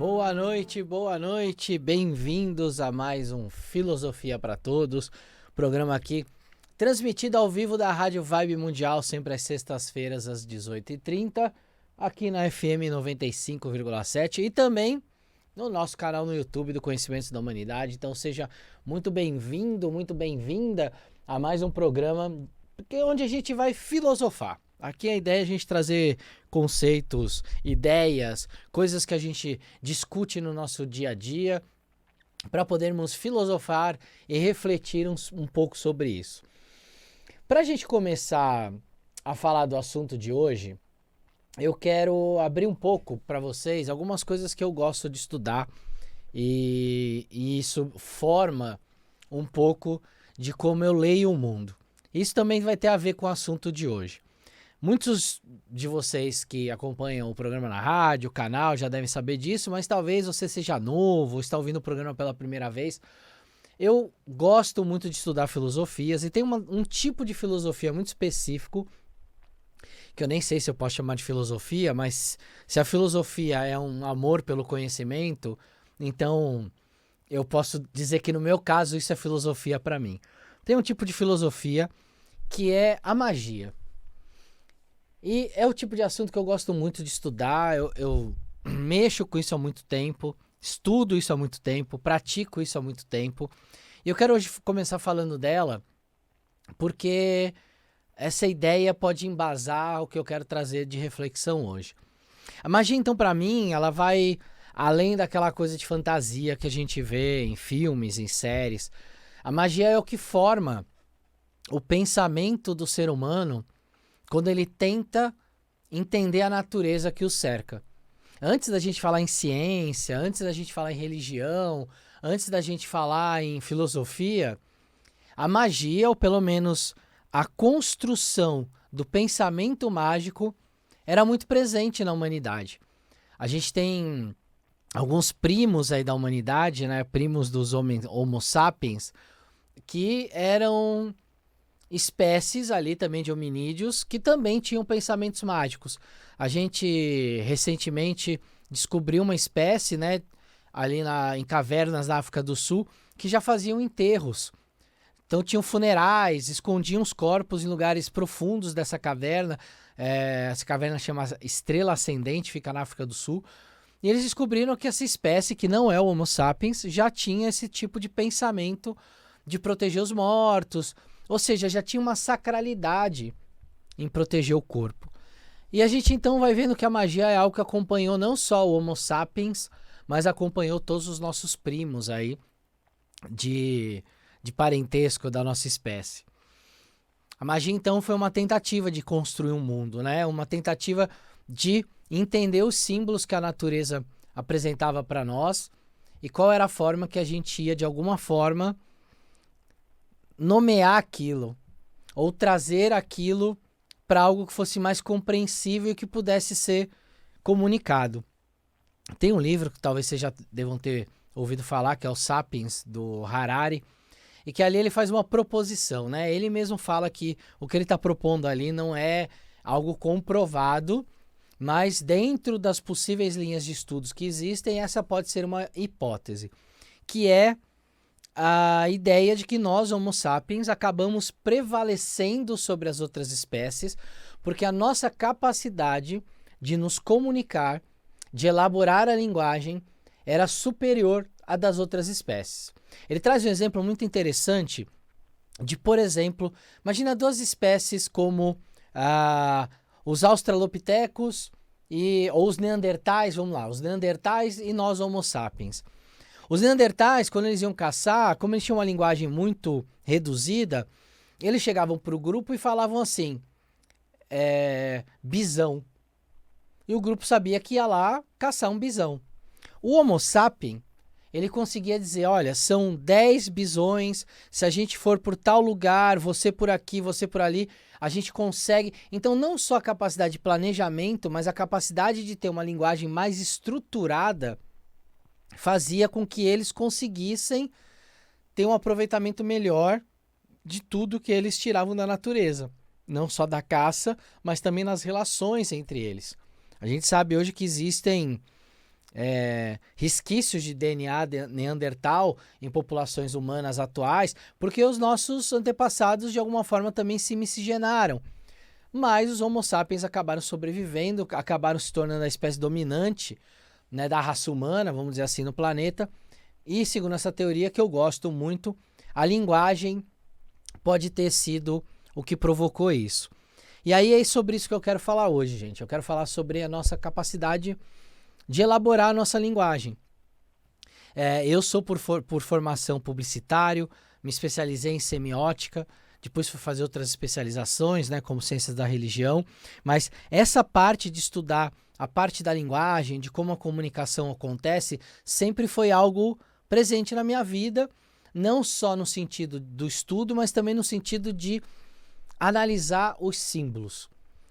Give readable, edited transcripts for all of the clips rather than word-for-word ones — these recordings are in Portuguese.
Boa noite, bem-vindos a mais um Filosofia para Todos, programa aqui transmitido ao vivo da Rádio Vibe Mundial, sempre às sextas-feiras às 18h30, aqui na FM 95,7 e também no nosso canal no YouTube do Conhecimentos da Humanidade. Então seja muito bem-vindo, muito bem-vinda a mais um programa onde a gente vai filosofar. Aqui a ideia é a gente trazer conceitos, ideias, coisas que a gente discute no nosso dia a dia para podermos filosofar e refletir um pouco sobre isso. Para a gente começar a falar do assunto de hoje, eu quero abrir um pouco para vocês algumas coisas que eu gosto de estudar e isso forma um pouco de como eu leio o mundo. Isso também vai ter a ver com o assunto de hoje. Muitos de vocês que acompanham o programa na rádio, o canal, já devem saber disso, mas talvez você seja novo, está ouvindo o programa pela primeira vez. Eu gosto muito de estudar filosofias e tem um tipo de filosofia muito específico, que eu nem sei se eu posso chamar de filosofia, mas se a filosofia é um amor pelo conhecimento, então eu posso dizer que no meu caso isso é filosofia para mim. Tem um tipo de filosofia que é a magia. E é o tipo de assunto que eu gosto muito de estudar, eu mexo com isso há muito tempo, estudo isso há muito tempo, pratico isso há muito tempo. E eu quero hoje começar falando dela porque essa ideia pode embasar o que eu quero trazer de reflexão hoje. A magia, então, para mim, ela vai além daquela coisa de fantasia que a gente vê em filmes, em séries. A magia é o que forma o pensamento do ser humano quando ele tenta entender a natureza que o cerca. Antes da gente falar em ciência, antes da gente falar em religião, antes da gente falar em filosofia, a magia, ou pelo menos a construção do pensamento mágico, era muito presente na humanidade. A gente tem alguns primos aí da humanidade, né, primos dos Homo sapiens, que eram espécies ali também de hominídeos que também tinham pensamentos mágicos. A gente recentemente descobriu uma espécie, né, ali em cavernas da África do Sul, que já faziam enterros. Então tinham funerais, escondiam os corpos em lugares profundos dessa caverna. Essa caverna chama Estrela Ascendente, fica na África do Sul. E eles descobriram que essa espécie, que não é o Homo sapiens, já tinha esse tipo de pensamento de proteger os mortos. Ou seja, já tinha uma sacralidade em proteger o corpo. E a gente então vai vendo que a magia é algo que acompanhou não só o Homo sapiens, mas acompanhou todos os nossos primos aí de parentesco da nossa espécie. A magia então foi uma tentativa de construir um mundo, né? Uma tentativa de entender os símbolos que a natureza apresentava para nós e qual era a forma que a gente ia, de alguma forma, nomear aquilo ou trazer aquilo para algo que fosse mais compreensível e que pudesse ser comunicado. Tem um livro que talvez vocês já devam ter ouvido falar, que é o Sapiens, do Harari, e que ali ele faz uma proposição, né? Ele mesmo fala que o que ele está propondo ali não é algo comprovado, mas dentro das possíveis linhas de estudos que existem, essa pode ser uma hipótese, que é a ideia de que nós, Homo sapiens, acabamos prevalecendo sobre as outras espécies porque a nossa capacidade de nos comunicar, de elaborar a linguagem, era superior à das outras espécies. Ele traz um exemplo muito interessante de, por exemplo, imagina duas espécies como os australopitecos ou os neandertais, vamos lá, os neandertais e nós, Homo sapiens. Os neandertais, quando eles iam caçar, como eles tinham uma linguagem muito reduzida, eles chegavam para o grupo e falavam assim, bisão. E o grupo sabia que ia lá caçar um bisão. O Homo sapien, ele conseguia dizer, olha, são 10 bisões, se a gente for por tal lugar, você por aqui, você por ali, a gente consegue. Então não só a capacidade de planejamento, mas a capacidade de ter uma linguagem mais estruturada fazia com que eles conseguissem ter um aproveitamento melhor de tudo que eles tiravam da natureza. Não só da caça, mas também nas relações entre eles. A gente sabe hoje que existem resquícios de DNA de Neandertal em populações humanas atuais, porque os nossos antepassados de alguma forma também se miscigenaram. Mas os Homo sapiens acabaram sobrevivendo, acabaram se tornando a espécie dominante, né, da raça humana, vamos dizer assim, no planeta. E segundo essa teoria, que eu gosto muito, a linguagem pode ter sido o que provocou isso. E aí é sobre isso que eu quero falar hoje, gente. Eu quero falar sobre a nossa capacidade de elaborar a nossa linguagem. Eu sou por formação publicitário, me especializei em semiótica, depois fui fazer outras especializações, né, como ciências da religião, mas essa parte de estudar a parte da linguagem, de como a comunicação acontece, sempre foi algo presente na minha vida, não só no sentido do estudo, mas também no sentido de analisar os símbolos.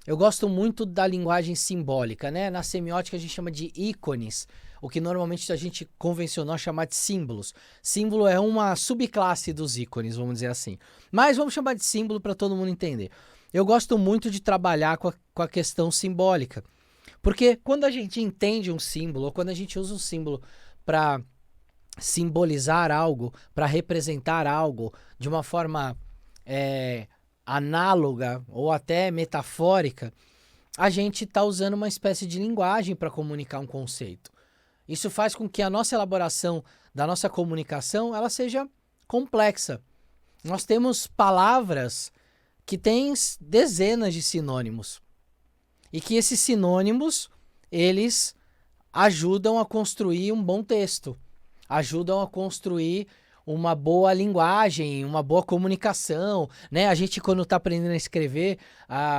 Eu gosto muito da linguagem simbólica, né? Na semiótica a gente chama de ícones, o que normalmente a gente convencionou chamar de símbolos. Símbolo é uma subclasse dos ícones, vamos dizer assim. Mas vamos chamar de símbolo para todo mundo entender. Eu gosto muito de trabalhar com a questão simbólica, porque quando a gente entende um símbolo, ou quando a gente usa um símbolo para simbolizar algo, para representar algo de uma forma análoga ou até metafórica, a gente está usando uma espécie de linguagem para comunicar um conceito. Isso faz com que a nossa elaboração da nossa comunicação ela seja complexa. Nós temos palavras que têm dezenas de sinônimos e que esses sinônimos eles ajudam a construir um bom texto, ajudam a construir uma boa linguagem, uma boa comunicação, né? A gente, quando está aprendendo a escrever,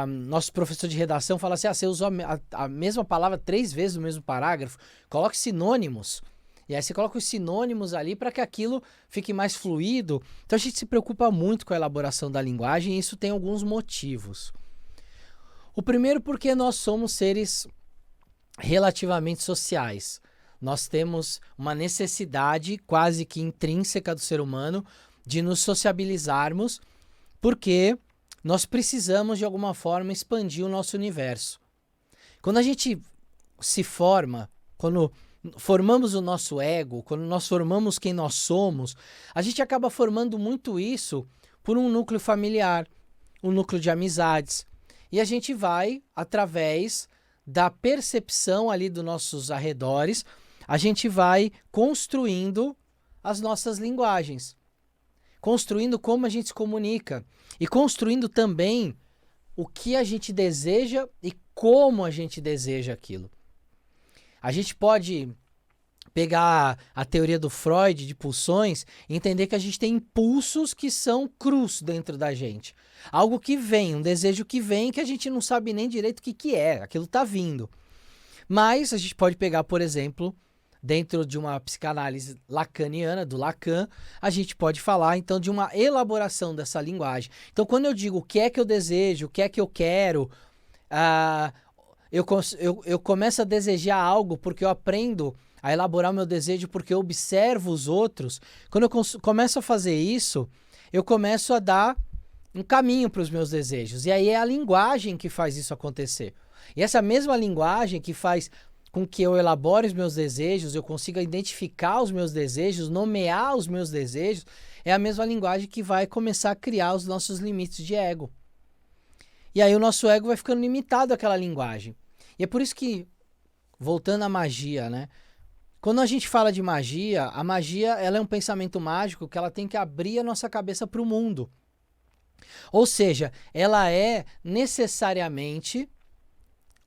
nosso professor de redação fala assim, você usou a mesma palavra 3 vezes no mesmo parágrafo, coloque sinônimos. E aí você coloca os sinônimos ali para que aquilo fique mais fluido. Então a gente se preocupa muito com a elaboração da linguagem e isso tem alguns motivos. O primeiro porque nós somos seres relativamente sociais. Nós temos uma necessidade quase que intrínseca do ser humano de nos sociabilizarmos, porque nós precisamos de alguma forma expandir o nosso universo. Quando a gente se forma, quando formamos o nosso ego, quando nós formamos quem nós somos, a gente acaba formando muito isso por um núcleo familiar, um núcleo de amizades. E a gente vai, através da percepção ali dos nossos arredores, a gente vai construindo as nossas linguagens, construindo como a gente se comunica e construindo também o que a gente deseja e como a gente deseja aquilo. A gente pode pegar a teoria do Freud de pulsões e entender que a gente tem impulsos que são crus dentro da gente. Algo que vem, um desejo que vem que a gente não sabe nem direito o que é, aquilo está vindo. Mas a gente pode pegar, por exemplo, dentro de uma psicanálise lacaniana, do Lacan, a gente pode falar então de uma elaboração dessa linguagem. Então quando eu digo o que é que eu desejo, o que é que eu quero, eu começo a desejar algo porque eu aprendo a elaborar o meu desejo porque eu observo os outros. Quando eu começo a fazer isso, eu começo a dar um caminho para os meus desejos. E aí é a linguagem que faz isso acontecer. E essa mesma linguagem que faz com que eu elabore os meus desejos, eu consiga identificar os meus desejos, nomear os meus desejos, é a mesma linguagem que vai começar a criar os nossos limites de ego. E aí o nosso ego vai ficando limitado àquela linguagem. E é por isso que, voltando à magia, né? Quando a gente fala de magia, a magia ela é um pensamento mágico que ela tem que abrir a nossa cabeça para o mundo. Ou seja, ela é necessariamente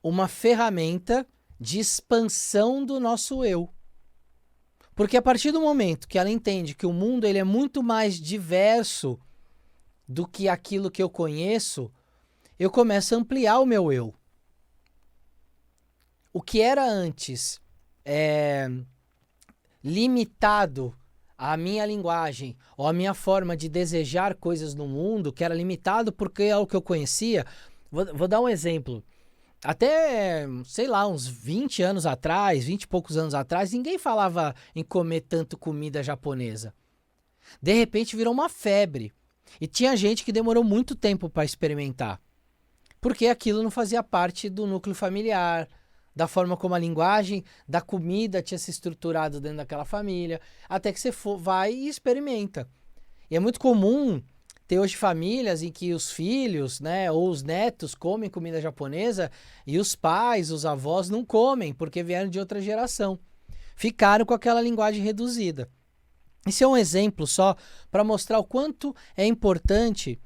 uma ferramenta de expansão do nosso eu. Porque a partir do momento que ela entende que o mundo ele é muito mais diverso do que aquilo que eu conheço, eu começo a ampliar o meu eu. O que era antes limitado à minha linguagem ou à minha forma de desejar coisas no mundo, que era limitado porque é o que eu conhecia, vou dar um exemplo. Até, sei lá, uns 20 anos atrás, 20 e poucos anos atrás, ninguém falava em comer tanto comida japonesa. De repente virou uma febre. E tinha gente que demorou muito tempo para experimentar. Porque aquilo não fazia parte do núcleo familiar, da forma como a linguagem da comida tinha se estruturado dentro daquela família, até que você vai e experimenta. E é muito comum ter hoje famílias em que os filhos, né, ou os netos comem comida japonesa e os pais, os avós não comem, porque vieram de outra geração. Ficaram com aquela linguagem reduzida. Esse é um exemplo só para mostrar o quanto é importante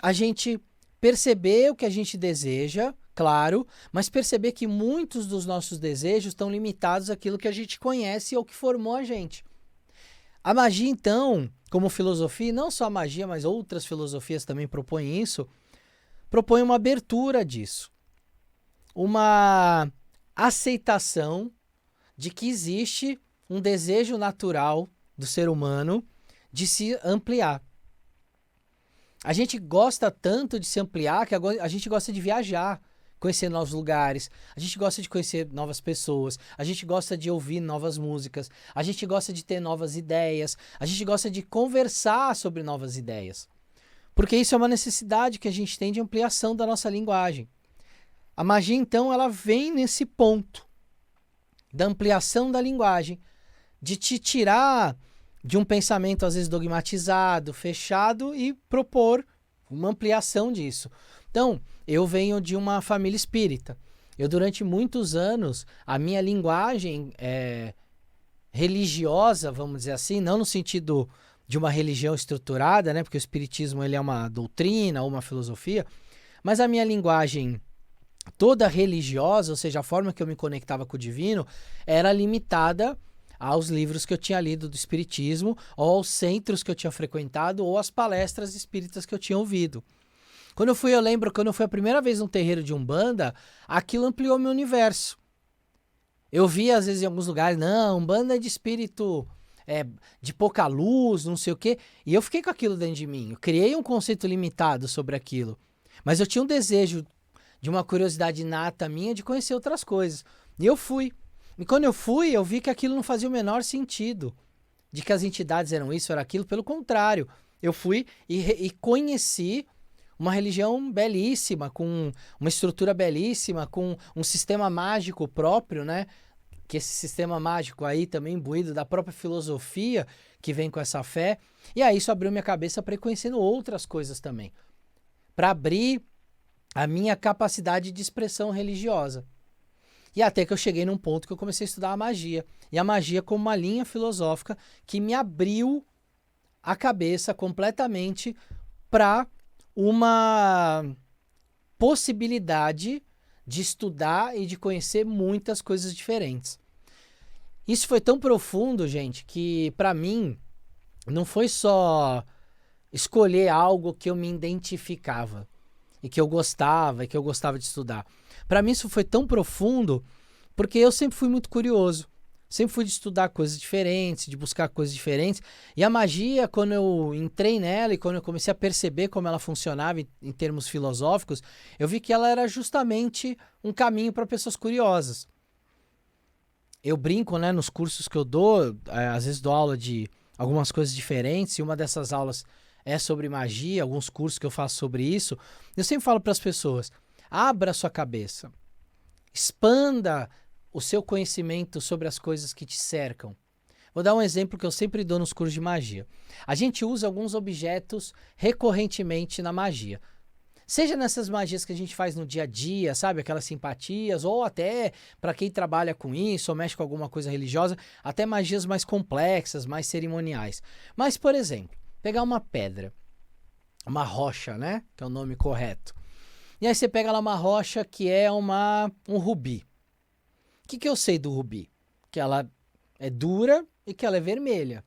a gente perceber o que a gente deseja, claro, mas perceber que muitos dos nossos desejos estão limitados àquilo que a gente conhece ou que formou a gente. A magia, então, como filosofia, não só a magia, mas outras filosofias também propõem isso, propõe uma abertura disso. Uma aceitação de que existe um desejo natural do ser humano de se ampliar. A gente gosta tanto de se ampliar que a gente gosta de viajar, conhecer novos lugares, a gente gosta de conhecer novas pessoas, a gente gosta de ouvir novas músicas, a gente gosta de ter novas ideias, a gente gosta de conversar sobre novas ideias. Porque isso é uma necessidade que a gente tem de ampliação da nossa linguagem. A magia, então, ela vem nesse ponto da ampliação da linguagem, de te tirar de um pensamento às vezes dogmatizado, fechado e propor uma ampliação disso. Então, eu venho de uma família espírita. Eu, durante muitos anos, a minha linguagem religiosa, vamos dizer assim, não no sentido de uma religião estruturada, né? Porque o espiritismo ele é uma doutrina ou uma filosofia, mas a minha linguagem toda religiosa, ou seja, a forma que eu me conectava com o divino, era limitada aos livros que eu tinha lido do espiritismo, ou aos centros que eu tinha frequentado, ou às palestras espíritas que eu tinha ouvido. Eu lembro, quando eu fui a primeira vez num terreiro de Umbanda, aquilo ampliou meu universo. Eu via, às vezes, em alguns lugares, não, Umbanda é de espírito, de pouca luz, não sei o quê, e eu fiquei com aquilo dentro de mim. Eu criei um conceito limitado sobre aquilo. Mas eu tinha um desejo, de uma curiosidade inata minha, de conhecer outras coisas. E eu fui. E quando eu fui, eu vi que aquilo não fazia o menor sentido. De que as entidades eram isso, era aquilo. Pelo contrário, eu fui e conheci uma religião belíssima, com uma estrutura belíssima, com um sistema mágico próprio, né? Que esse sistema mágico aí também imbuído da própria filosofia que vem com essa fé. E aí isso abriu minha cabeça para ir conhecendo outras coisas também. Para abrir a minha capacidade de expressão religiosa. E até que eu cheguei num ponto que eu comecei a estudar a magia. E a magia como uma linha filosófica que me abriu a cabeça completamente para uma possibilidade de estudar e de conhecer muitas coisas diferentes. Isso foi tão profundo, gente, que para mim não foi só escolher algo que eu me identificava e que eu gostava de estudar. Para mim isso foi tão profundo porque eu sempre fui muito curioso. Sempre fui de estudar coisas diferentes, de buscar coisas diferentes. E a magia, quando eu entrei nela e quando eu comecei a perceber como ela funcionava em termos filosóficos, eu vi que ela era justamente um caminho para pessoas curiosas. Eu brinco, né, nos cursos que eu dou, às vezes dou aula de algumas coisas diferentes, e uma dessas aulas é sobre magia, alguns cursos que eu faço sobre isso. Eu sempre falo para as pessoas, abra a sua cabeça, expanda o seu conhecimento sobre as coisas que te cercam. Vou dar um exemplo que eu sempre dou nos cursos de magia. A gente usa alguns objetos recorrentemente na magia. Seja nessas magias que a gente faz no dia a dia, sabe? Aquelas simpatias, ou até para quem trabalha com isso, ou mexe com alguma coisa religiosa, até magias mais complexas, mais cerimoniais. Mas, por exemplo, pegar uma pedra, uma rocha, né? Que é o nome correto. E aí você pega lá uma rocha que é um rubi. O que eu sei do rubi? Que ela é dura e que ela é vermelha.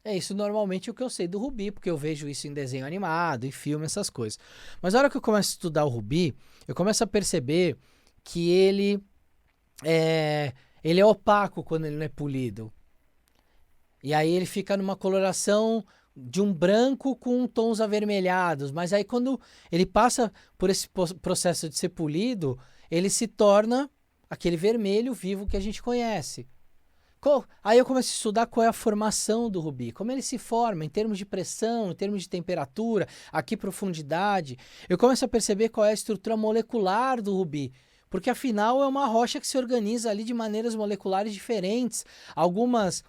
É isso normalmente o que eu sei do rubi, porque eu vejo isso em desenho animado, em filme, essas coisas. Mas na hora que eu começo a estudar o rubi, eu começo a perceber que ele é opaco quando ele não é polido. E aí ele fica numa coloração de um branco com tons avermelhados. Mas aí quando ele passa por esse processo de ser polido, ele se torna aquele vermelho vivo que a gente conhece. Aí eu começo a estudar qual é a formação do rubi, como ele se forma em termos de pressão, em termos de temperatura, aqui profundidade. Eu começo a perceber qual é a estrutura molecular do rubi, porque afinal é uma rocha que se organiza ali de maneiras moleculares diferentes, algumas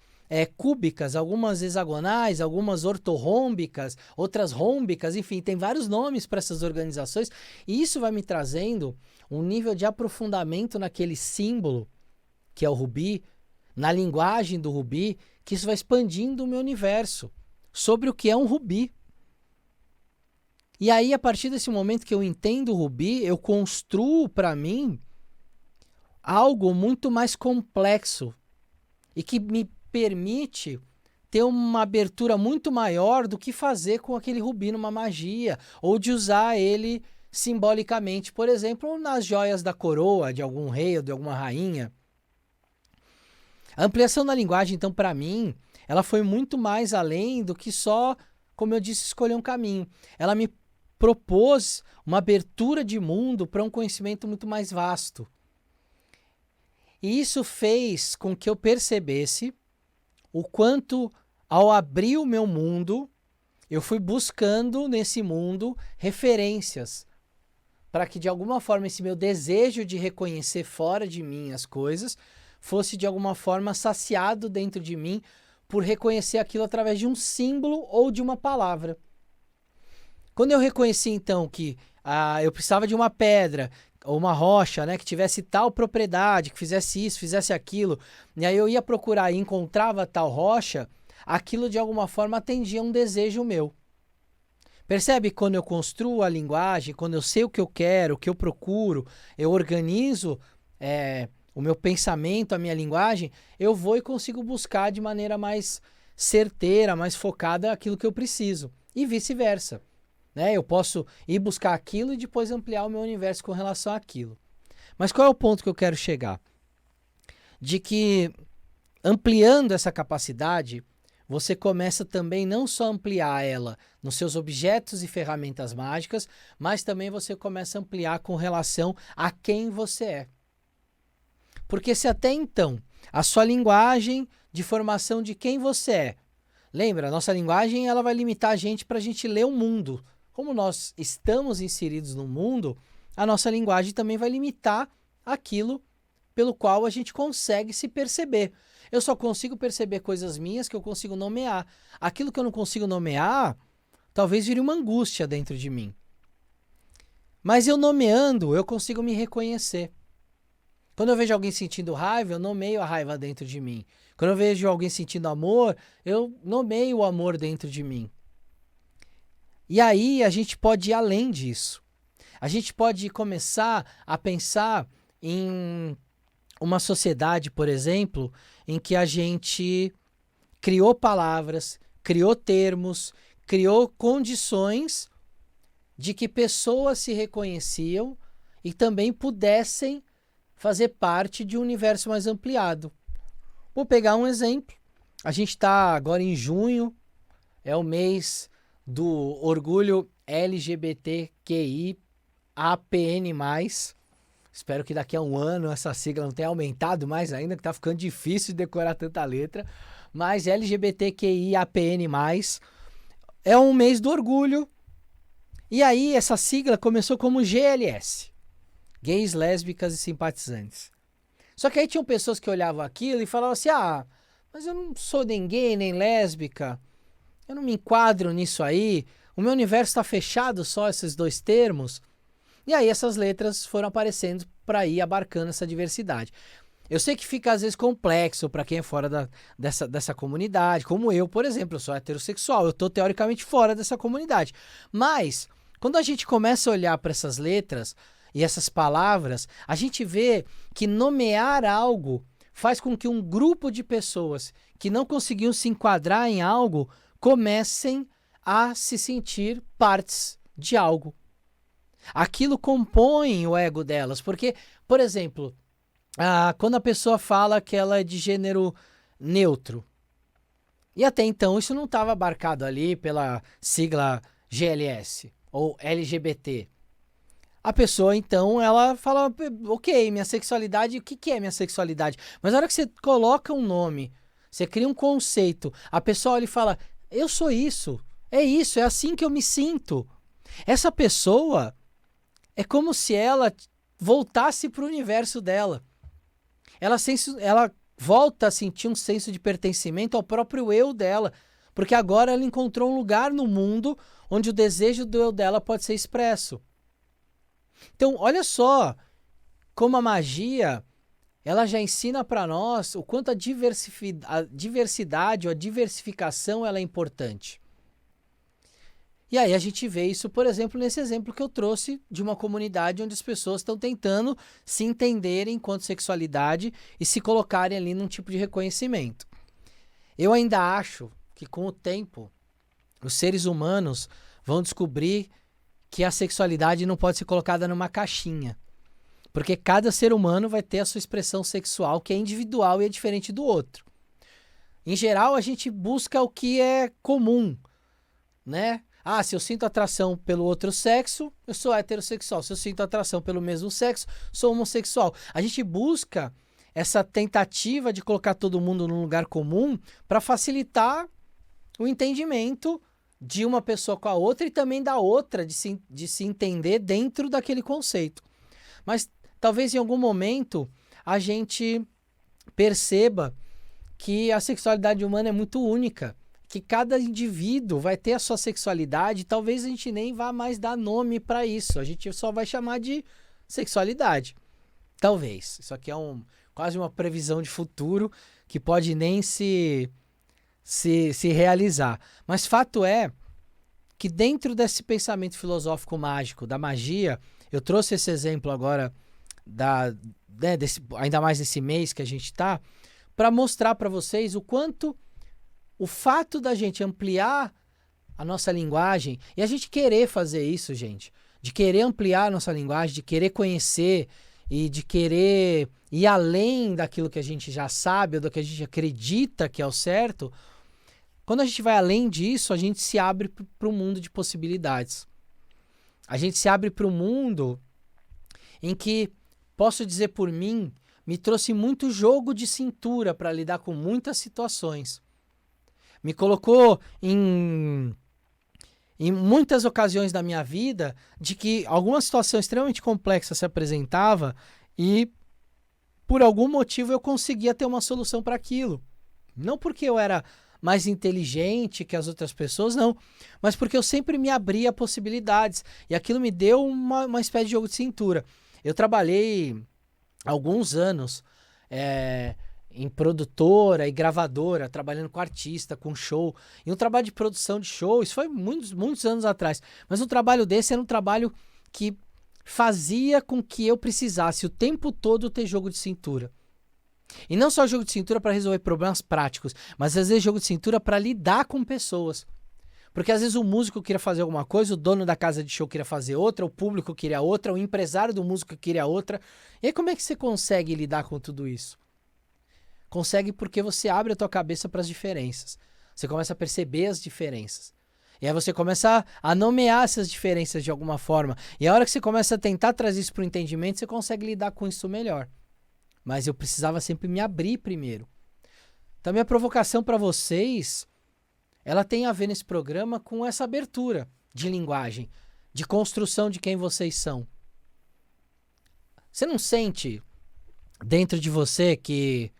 cúbicas, algumas hexagonais, algumas ortorrômbicas, outras rômbicas, enfim, tem vários nomes para essas organizações, e isso vai me trazendo um nível de aprofundamento naquele símbolo, que é o rubi, na linguagem do rubi, que isso vai expandindo o meu universo sobre o que é um rubi. E aí, a partir desse momento que eu entendo o rubi, eu construo para mim algo muito mais complexo e que me permite ter uma abertura muito maior do que fazer com aquele rubi numa magia, ou de usar ele simbolicamente, por exemplo, nas joias da coroa de algum rei ou de alguma rainha. A ampliação da linguagem, então, para mim, ela foi muito mais além do que só, como eu disse, escolher um caminho. Ela me propôs uma abertura de mundo para um conhecimento muito mais vasto. E isso fez com que eu percebesse o quanto, ao abrir o meu mundo, eu fui buscando nesse mundo referências para que, de alguma forma, esse meu desejo de reconhecer fora de mim as coisas fosse, de alguma forma, saciado dentro de mim por reconhecer aquilo através de um símbolo ou de uma palavra. Quando eu reconheci, então, que eu precisava de uma pedra ou uma rocha, né, que tivesse tal propriedade, que fizesse isso, fizesse aquilo, e aí eu ia procurar e encontrava tal rocha, aquilo de alguma forma atendia um desejo meu. Percebe quando eu construo a linguagem, quando eu sei o que eu quero, o que eu procuro, eu organizo o meu pensamento, a minha linguagem, eu vou e consigo buscar de maneira mais certeira, mais focada aquilo que eu preciso, e vice-versa. Né? Eu posso ir buscar aquilo e depois ampliar o meu universo com relação àquilo. Mas qual é o ponto que eu quero chegar? De que, ampliando essa capacidade, você começa também não só a ampliar ela nos seus objetos e ferramentas mágicas, mas também você começa a ampliar com relação a quem você é. Porque se até então a sua linguagem de formação de quem você é, lembra, a nossa linguagem ela vai limitar a gente para a gente ler o mundo. Como nós estamos inseridos no mundo, a nossa linguagem também vai limitar aquilo pelo qual a gente consegue se perceber. Eu só consigo perceber coisas minhas que eu consigo nomear. Aquilo que eu não consigo nomear, talvez vire uma angústia dentro de mim. Mas eu nomeando, eu consigo me reconhecer. Quando eu vejo alguém sentindo raiva, eu nomeio a raiva dentro de mim. Quando eu vejo alguém sentindo amor, eu nomeio o amor dentro de mim. E aí a gente pode ir além disso. A gente pode começar a pensar em uma sociedade, por exemplo, em que a gente criou palavras, criou termos, criou condições de que pessoas se reconheciam e também pudessem fazer parte de um universo mais ampliado. Vou pegar um exemplo. A gente está agora em junho, é o mês do orgulho LGBTQI APN+. Espero que daqui a um ano essa sigla não tenha aumentado mais ainda, que tá ficando difícil de decorar tanta letra. Mas LGBTQI APN+, é um mês do orgulho. E aí essa sigla começou como GLS. Gays, lésbicas e simpatizantes. Só que aí tinham pessoas que olhavam aquilo e falavam assim, mas eu não sou nem gay, nem lésbica. Eu não me enquadro nisso aí. O meu universo está fechado só esses dois termos. E aí essas letras foram aparecendo para ir abarcando essa diversidade. Eu sei que fica às vezes complexo para quem é fora dessa comunidade, como eu, por exemplo, eu sou heterossexual, eu estou teoricamente fora dessa comunidade. Mas, quando a gente começa a olhar para essas letras e essas palavras, a gente vê que nomear algo faz com que um grupo de pessoas que não conseguiam se enquadrar em algo comecem a se sentir partes de algo. Aquilo compõe o ego delas, porque, por exemplo, quando a pessoa fala que ela é de gênero neutro, e até então isso não estava abarcado ali pela sigla GLS ou LGBT. A pessoa, então, ela fala, ok, minha sexualidade, o que é minha sexualidade? Mas na hora que você coloca um nome, você cria um conceito, a pessoa olha e fala, eu sou isso, é assim que eu me sinto. Essa pessoa é como se ela voltasse para o universo dela. Ela volta a sentir um senso de pertencimento ao próprio eu dela, porque agora ela encontrou um lugar no mundo onde o desejo do eu dela pode ser expresso. Então, olha só como a magia, ela já ensina para nós o quanto a diversidade ou a diversificação ela é importante. E aí a gente vê isso, por exemplo, nesse exemplo que eu trouxe de uma comunidade onde as pessoas estão tentando se entenderem enquanto sexualidade e se colocarem ali num tipo de reconhecimento. Eu ainda acho que com o tempo os seres humanos vão descobrir que a sexualidade não pode ser colocada numa caixinha. Porque cada ser humano vai ter a sua expressão sexual que é individual e é diferente do outro. Em geral, a gente busca o que é comum, né? Ah, se eu sinto atração pelo outro sexo, eu sou heterossexual. Se eu sinto atração pelo mesmo sexo, sou homossexual. A gente busca essa tentativa de colocar todo mundo num lugar comum para facilitar o entendimento de uma pessoa com a outra e também da outra de se entender dentro daquele conceito. Mas talvez em algum momento a gente perceba que a sexualidade humana é muito única, que cada indivíduo vai ter a sua sexualidade, talvez a gente nem vá mais dar nome para isso, a gente só vai chamar de sexualidade. Talvez. Isso aqui é quase uma previsão de futuro que pode nem se realizar. Mas fato é que dentro desse pensamento filosófico mágico, da magia, eu trouxe esse exemplo agora, ainda mais nesse mês que a gente está, para mostrar para vocês o quanto o fato da gente ampliar a nossa linguagem, e a gente querer fazer isso, gente, de querer ampliar a nossa linguagem, de querer conhecer e de querer ir além daquilo que a gente já sabe ou do que a gente acredita que é o certo, quando a gente vai além disso, a gente se abre para um mundo de possibilidades. A gente se abre para um mundo em que, posso dizer por mim, me trouxe muito jogo de cintura para lidar com muitas situações. Me colocou em muitas ocasiões da minha vida de que alguma situação extremamente complexa se apresentava e, por algum motivo, eu conseguia ter uma solução para aquilo. Não porque eu era mais inteligente que as outras pessoas, não. Mas porque eu sempre me abria a possibilidades. E aquilo me deu uma espécie de jogo de cintura. Eu trabalhei alguns anos em produtora e gravadora, trabalhando com artista, com show. E um trabalho de produção de show, isso foi muitos anos atrás. Mas um trabalho desse era um trabalho que fazia com que eu precisasse o tempo todo ter jogo de cintura. E não só jogo de cintura para resolver problemas práticos, mas às vezes jogo de cintura para lidar com pessoas. Porque às vezes o músico queria fazer alguma coisa, o dono da casa de show queria fazer outra, o público queria outra, o empresário do músico queria outra. E aí como é que você consegue lidar com tudo isso? Consegue porque você abre a tua cabeça para as diferenças. Você começa a perceber as diferenças. E aí você começa a nomear essas diferenças de alguma forma. E a hora que você começa a tentar trazer isso para o entendimento, você consegue lidar com isso melhor. Mas eu precisava sempre me abrir primeiro. Então, minha provocação para vocês, ela tem a ver nesse programa com essa abertura de linguagem, de construção de quem vocês são. Você não sente dentro de você que,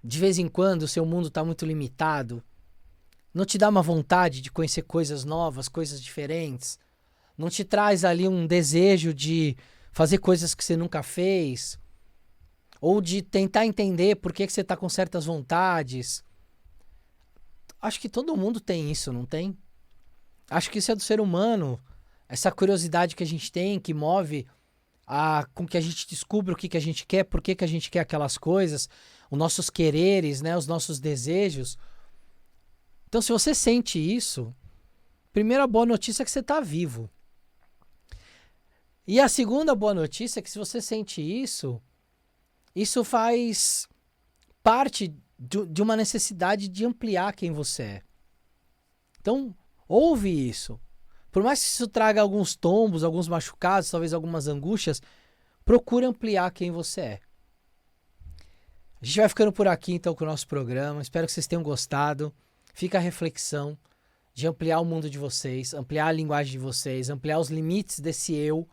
de vez em quando, o seu mundo está muito limitado? Não te dá uma vontade de conhecer coisas novas, coisas diferentes? Não te traz ali um desejo de fazer coisas que você nunca fez? Ou de tentar entender por que você está com certas vontades? Acho que todo mundo tem isso, não tem? Acho que isso é do ser humano. Essa curiosidade que a gente tem, que move com que a gente descubra o que a gente quer, por que a gente quer aquelas coisas, os nossos quereres, né, os nossos desejos. Então, se você sente isso, primeira boa notícia é que você está vivo. E a segunda boa notícia é que se você sente isso faz parte de uma necessidade de ampliar quem você é. Então, ouve isso. Por mais que isso traga alguns tombos, alguns machucados, talvez algumas angústias, procure ampliar quem você é. A gente vai ficando por aqui, então, com o nosso programa. Espero que vocês tenham gostado. Fica a reflexão de ampliar o mundo de vocês, ampliar a linguagem de vocês, ampliar os limites desse eu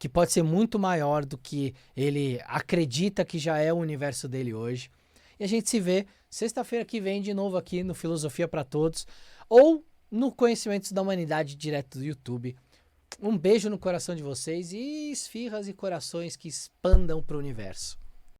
que pode ser muito maior do que ele acredita que já é o universo dele hoje. E a gente se vê sexta-feira que vem de novo aqui no Filosofia para Todos ou no Conhecimentos da Humanidade direto do YouTube. Um beijo no coração de vocês e esfirras e corações que expandam para o universo.